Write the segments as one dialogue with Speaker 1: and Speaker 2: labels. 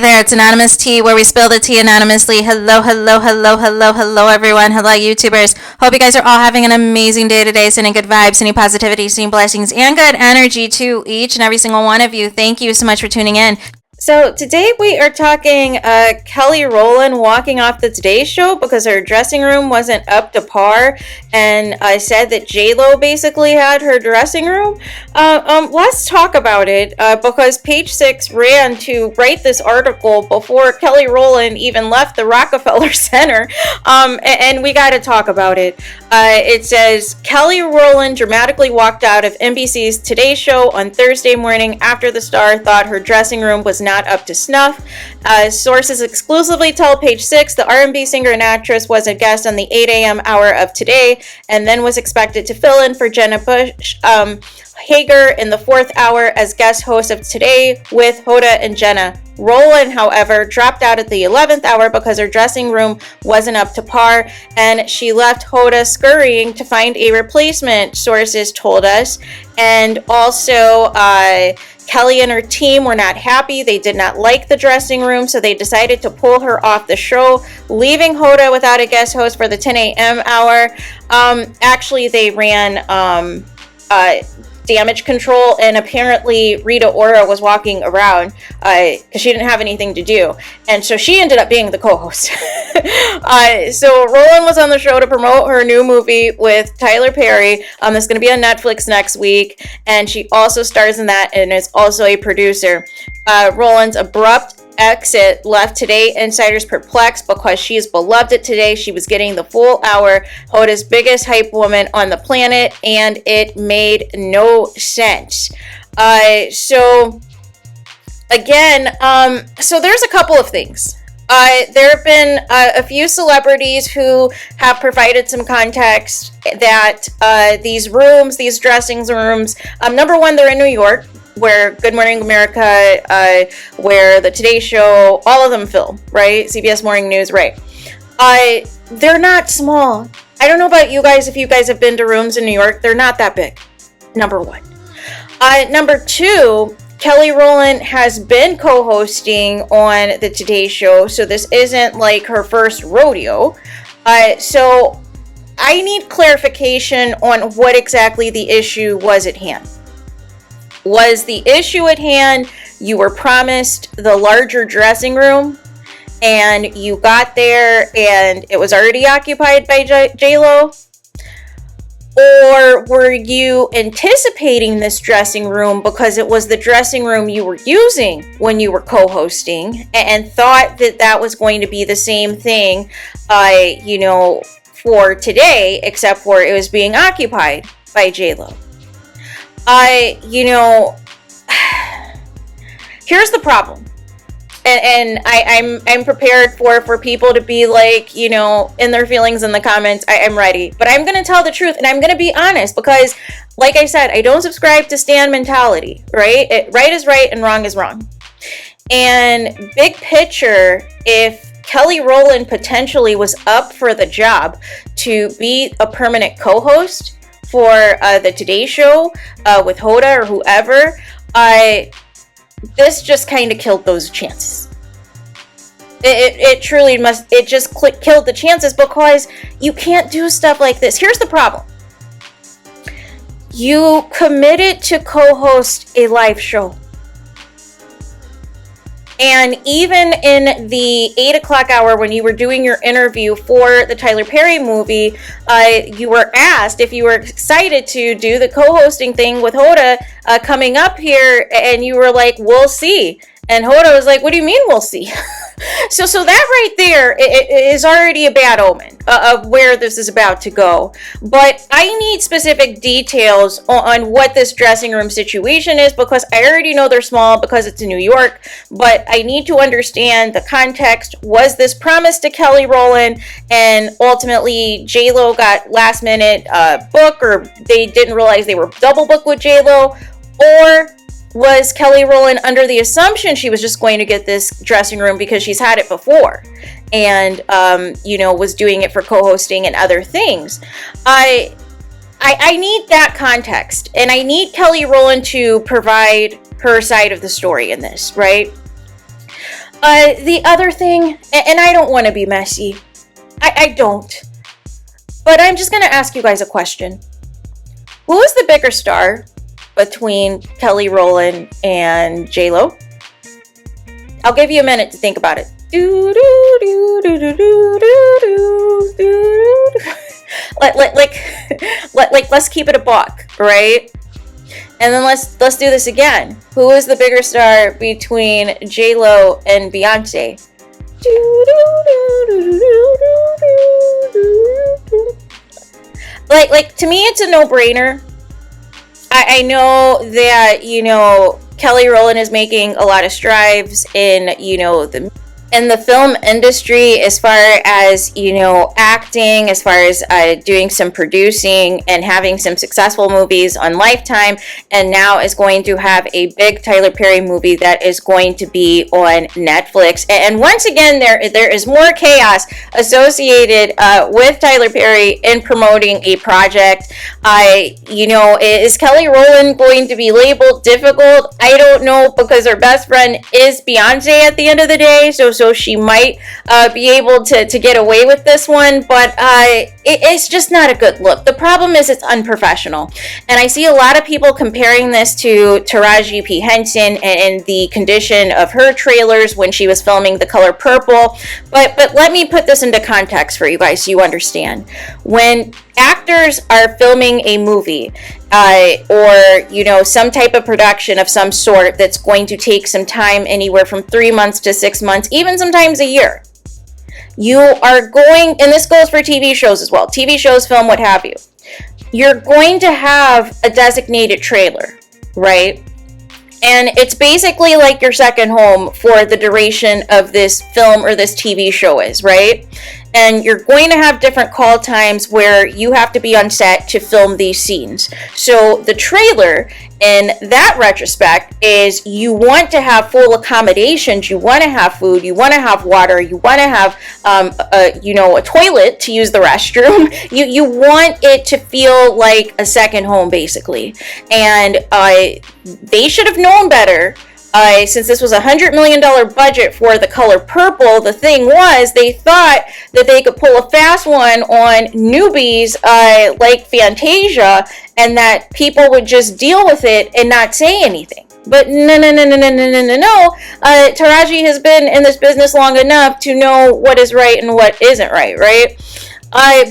Speaker 1: there, it's Anonymous Tea, where we spill the tea anonymously. Hello, hello, hello, hello, hello, everyone. Hello, YouTubers. Hope you guys are all having an amazing day today, sending good vibes, sending positivity, sending blessings, and good energy to each and every single one of you. Thank you so much for tuning in. So today we are talking Kelly Rowland walking off the Today Show because her dressing room wasn't up to par, and I said that J-Lo basically had her dressing room. Let's talk about it because Page 6 ran to write this article before Kelly Rowland even left the Rockefeller Center, and we got to talk about it. It says, Kelly Rowland dramatically walked out of NBC's Today Show on Thursday morning after the star thought her dressing room was not up to snuff. Sources exclusively tell Page 6 the R&B singer and actress was a guest on the 8 a.m. hour of Today and then was expected to fill in for Jenna Bush Hager in the fourth hour as guest host of Today with Hoda and Jenna. Rowland, however, dropped out at the 11th hour because her dressing room wasn't up to par, and she left Hoda scurrying to find a replacement, sources told us. And also, Kelly and her team were not happy. They did not like the dressing room, so they decided to pull her off the show, leaving Hoda without a guest host for the 10 a.m. hour. Actually, they ran damage control, and apparently Rita Ora was walking around because she didn't have anything to do, and so she ended up being the co-host. So Rowland was on the show to promote her new movie with Tyler Perry. That's going to be on Netflix next week, and she also stars in that and is also a producer. Rowland's abrupt exit left Today insiders perplexed because she is beloved at Today. She was getting the full hour, Hoda's biggest hype woman on the planet, and it made no sense. So there's a couple of things. There have been a few celebrities who have provided some context that these dressing rooms, number one, they're in New York, where Good Morning America, where the Today Show, all of them film, right? CBS Morning News, right? They're not small. I don't know about you guys, if you guys have been to rooms in New York, they're not that big, number one. Number two, Kelly Rowland has been co-hosting on the Today Show, so this isn't like her first rodeo. So I need clarification on what exactly the issue was at hand. Was the issue at hand you were promised the larger dressing room and you got there and it was already occupied by J-Lo? Or were you anticipating this dressing room because it was the dressing room you were using when you were co-hosting and thought that that was going to be the same thing, for Today, except for it was being occupied by J-Lo? Here's the problem, and I'm prepared for people to be like, in their feelings in the comments. I'm ready, but I'm gonna tell the truth, and I'm gonna be honest, because like I said, I don't subscribe to stan mentality, right? Right is right and wrong is wrong. And big picture, if Kelly Rowland potentially was up for the job to be a permanent co-host for the Today Show with Hoda or whoever, this just kind of killed those chances. It truly must. It just killed the chances, because you can't do stuff like this. Here's the problem. You committed to co-host a live show. And even in the 8 o'clock hour when you were doing your interview for the Tyler Perry movie, you were asked if you were excited to do the co-hosting thing with Hoda coming up here, and you were like, we'll see. And Hoda was like, what do you mean we'll see? So that right there is already a bad omen of where this is about to go. But I need specific details on what this dressing room situation is, because I already know they're small because it's in New York, but I need to understand the context. Was this promised to Kelly Rowland and ultimately J-Lo got last minute book, or they didn't realize they were double booked with J-Lo? Or was Kelly Rowland under the assumption she was just going to get this dressing room because she's had it before and, was doing it for co-hosting and other things? I need that context, and I need Kelly Rowland to provide her side of the story in this, right?
Speaker 2: The other thing, and I don't want to be messy. I don't. But I'm just going to ask you guys a question. Who is the bigger star between Kelly Rowland and J-Lo? I'll give you a minute to think about it. Let's keep it a buck, right? And then let's do this again. Who is the bigger star between J-Lo and Beyonce? Like to me, it's a no-brainer. I know that, you know, Kelly Rowland is making a lot of strides in, you know, the film industry as far as, you know, acting, as far as doing some producing and having some successful movies on Lifetime, and now is going to have a big Tyler Perry movie that is going to be on Netflix. And once again, there is more chaos associated with Tyler Perry in promoting a project. You know, is Kelly Rowland going to be labeled difficult? I don't know, because her best friend is Beyonce at the end of the day, so she might be able to get away with this one, but it's just not a good look. The problem is it's unprofessional, and I see a lot of people comparing this to Taraji P. Henson and the condition of her trailers when she was filming The Color Purple, but let me put this into context for you guys so you understand. When actors are filming a movie, or, you know, some type of production of some sort that's going to take some time, anywhere from 3 months to 6 months, even sometimes a year. You are going, and this goes for TV shows as well, TV shows, film, what have you. You're going to have a designated trailer, right? And it's basically like your second home for the duration of this film or this TV show is, right? And you're going to have different call times where you have to be on set to film these scenes. So the trailer, in that retrospect, is you want to have full accommodations. You want to have food. You want to have water. You want to have, a toilet to use the restroom. You want it to feel like a second home, basically. And they should have known better. Since this was $100 million budget for The Color Purple, the thing was they thought that they could pull a fast one on newbies like Fantasia, and that people would just deal with it and not say anything. But no. Taraji has been in this business long enough to know what is right and what isn't right, right?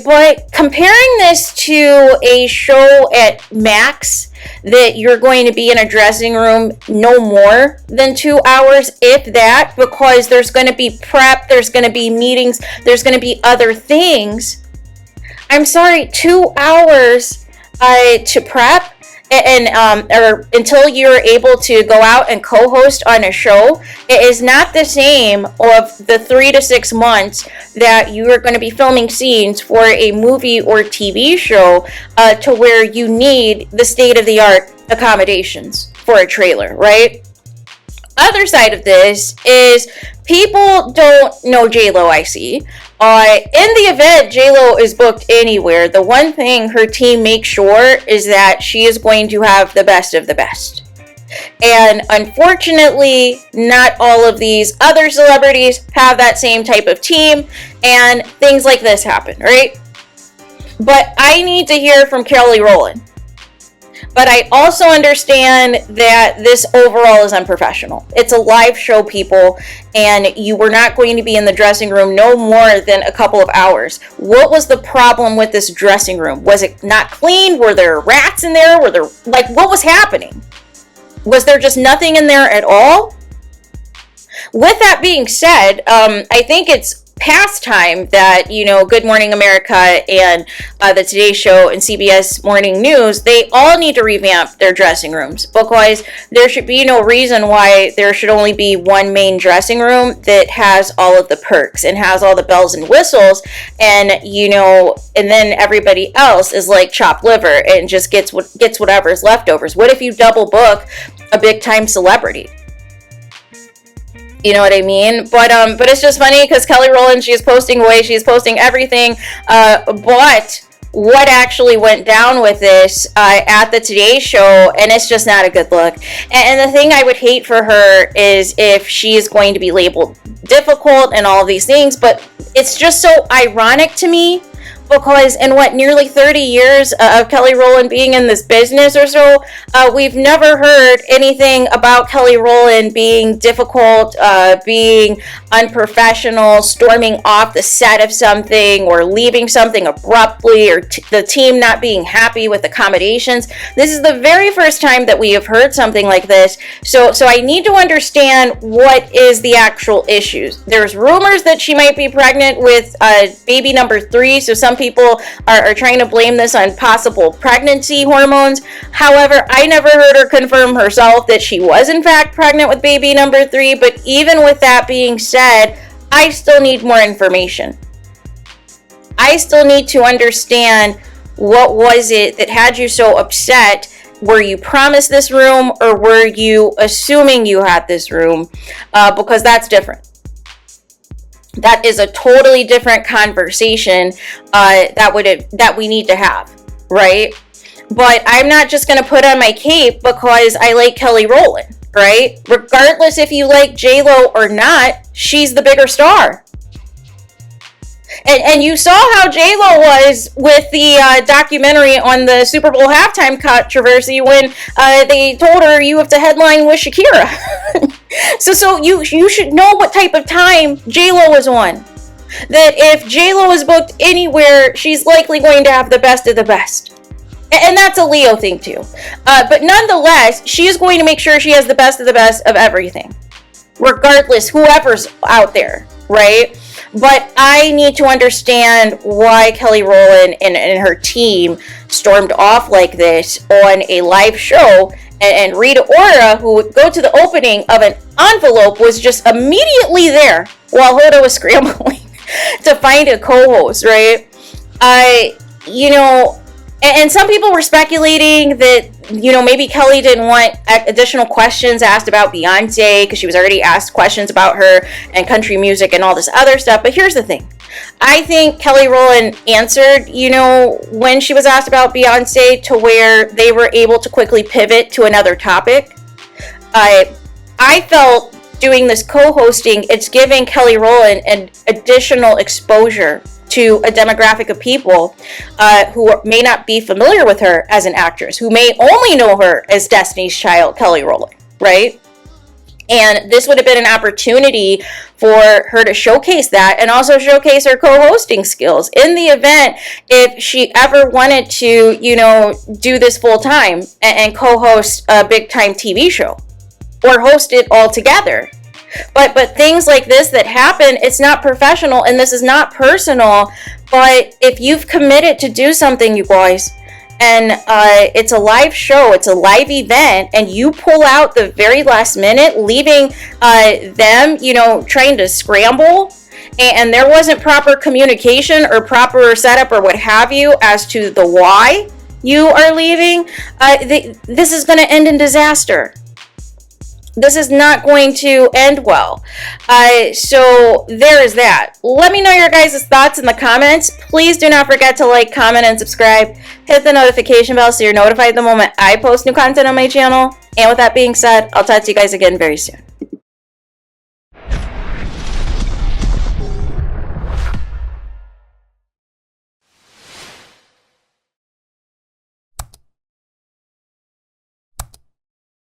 Speaker 2: But comparing this to a show at Max that you're going to be in a dressing room no more than 2 hours, if that, because there's going to be prep, there's going to be meetings, there's going to be other things. I'm sorry, 2 hours to prep and or until you're able to go out and co-host on a show, it is not the same of the 3 to 6 months that you are going to be filming scenes for a movie or TV show, to where you need the state-of-the-art accommodations for a trailer, right? Other side of this is people don't know J-Lo, I see. In the event J-Lo is booked anywhere, the one thing her team makes sure is that she is going to have the best of the best. And unfortunately, not all of these other celebrities have that same type of team, and things like this happen, right? But I need to hear from Kelly Rowland. But I also understand that this overall is unprofessional. It's a live show, people, and you were not going to be in the dressing room no more than a couple of hours. What was the problem with this dressing room? Was it not clean? Were there rats in there? What was happening? Was there just nothing in there at all? With that being said, I think it's past time that, Good Morning America and the Today Show and CBS Morning News, they all need to revamp their dressing rooms, because there should be no reason why there should only be one main dressing room that has all of the perks and has all the bells and whistles, and and then everybody else is like chopped liver and just gets whatever's leftovers. What if you double book a big time celebrity? You know what I mean? But it's just funny because Kelly Rowland, she is posting away. She is posting everything. But what actually went down with this at the Today Show, and it's just not a good look. And the thing I would hate for her is if she is going to be labeled difficult and all of these things, but it's just so ironic to me, because in what, nearly 30 years of Kelly Rowland being in this business or so, we've never heard anything about Kelly Rowland being difficult, being unprofessional, storming off the set of something, or leaving something abruptly, or the team not being happy with accommodations. This is the very first time that we have heard something like this. So I need to understand what is the actual issues. There's rumors that she might be pregnant with baby number 3, so some people are trying to blame this on possible pregnancy hormones. However, I never heard her confirm herself that she was in fact pregnant with baby number 3, but even with that being said, I still need more information. I still need to understand, what was it that had you so upset? Were you promised this room, or were you assuming you had this room? Because that's different. That is a totally different conversation that we need to have, right? But I'm not just going to put on my cape because I like Kelly Rowland, right? Regardless if you like J-Lo or not, she's the bigger star. And you saw how J-Lo was with the documentary on the Super Bowl halftime controversy when they told her you have to headline with Shakira. So you should know what type of time J-Lo was on. That if J-Lo is booked anywhere, she's likely going to have the best of the best. And that's a Leo thing too. But nonetheless, she is going to make sure she has the best of everything. Regardless, whoever's out there, right? But I need to understand why Kelly Rowland and her team stormed off like this on a live show. And Rita Ora, who would go to the opening of an envelope, was just immediately there while Hoda was scrambling to find a co-host, right? And some people were speculating that, maybe Kelly didn't want additional questions asked about Beyonce because she was already asked questions about her and country music and all this other stuff. But here's the thing. I think Kelly Rowland answered, when she was asked about Beyonce, to where they were able to quickly pivot to another topic. I felt doing this co-hosting, it's giving Kelly Rowland an additional exposure to a demographic of people who may not be familiar with her as an actress, who may only know her as Destiny's Child, Kelly Rowland, right? And this would have been an opportunity for her to showcase that and also showcase her co-hosting skills in the event if she ever wanted to, do this full time and co-host a big time TV show or host it all together. But things like this that happen, it's not professional and this is not personal. But if you've committed to do something, you guys, and it's a live show, it's a live event, and you pull out the very last minute, leaving them, trying to scramble, and there wasn't proper communication or proper setup or what have you as to the why you are leaving, this is going to end in disaster. This is not going to end well. So there is that. Let me know your guys' thoughts in the comments. Please do not forget to like, comment, and subscribe. Hit the notification bell so you're notified the moment I post new content on my channel. And with that being said, I'll talk to you guys again very soon.